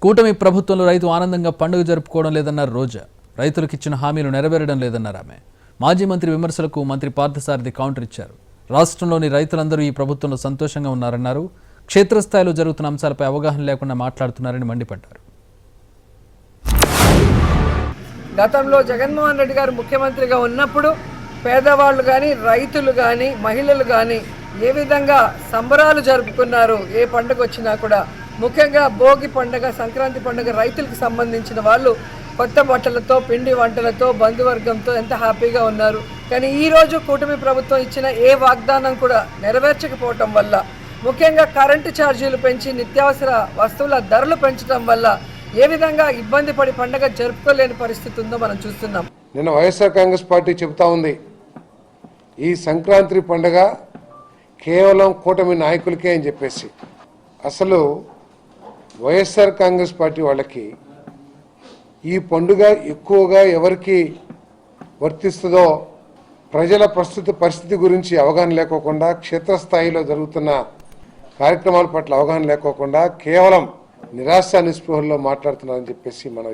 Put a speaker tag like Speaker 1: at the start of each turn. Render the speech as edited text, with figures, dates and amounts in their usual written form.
Speaker 1: కూటమి ప్రభుత్వంలో రైతు ఆనందంగా పండుగ జరుపుకోవడం లేదన్నారు రోజా. రైతులకు ఇచ్చిన హామీలు నెరవేరడం లేదన్నారు ఆమె. మాజీ మంత్రి విమర్శలకు మంత్రి పార్థసారథి కౌంటర్ ఇచ్చారు. రాష్ట్రంలోని రైతులందరూ ఈ ప్రభుత్వంలో సంతోషంగా ఉన్నారన్నారు. క్షేత్రస్థాయిలో జరుగుతున్న అంశాలపై అవగాహన లేకుండా మాట్లాడుతున్నారని మండిపడ్డారు.
Speaker 2: గతంలో జగన్మోహన్ రెడ్డి గారు ముఖ్యమంత్రిగా ఉన్నప్పుడు పేదవాళ్ళు కానీ రైతులు కానీ మహిళలు కానీ ఏ విధంగా సంబరాలు జరుపుకున్నారు. ఏ పండుగ వచ్చినా కూడా ముఖ్యంగా భోగి పండుగ, సంక్రాంతి పండుగ రైతులకు సంబంధించిన వాళ్ళు కొత్త బట్టలతో, పిండి వంటలతో, బంధువర్గంతో ఎంత హ్యాపీగా ఉన్నారు. కానీ ఈరోజు కూటమి ప్రభుత్వం ఇచ్చిన ఏ వాగ్దానం కూడా నెరవేర్చకపోవటం వల్ల, ముఖ్యంగా కరెంటు ఛార్జీలు పెంచి నిత్యావసర వస్తువుల ధరలు పెంచడం వల్ల ఏ విధంగా ఇబ్బంది పడి పండుగ జరుపుకోలేని పరిస్థితి ఉందో మనం చూస్తున్నాం.
Speaker 3: నిన్న వైఎస్ఆర్ కాంగ్రెస్ పార్టీ చెబుతా ఉంది, ఈ సంక్రాంతి పండుగ కేవలం కూటమి నాయకులకే అని చెప్పేసి. అసలు వైఎస్ఆర్ కాంగ్రెస్ పార్టీ వాళ్ళకి ఈ పండుగ ఎక్కువగా ఎవరికి వర్తిస్తుందో ప్రజల ప్రస్తుత పరిస్థితి గురించి అవగాహన లేకోకుండా, క్షేత్రస్థాయిలో జరుగుతున్న కార్యక్రమాల పట్ల అవగాహన లేకోకుండా కేవలం నిరాశ నిస్పృహల్లో మాట్లాడుతున్నారని చెప్పేసి మనం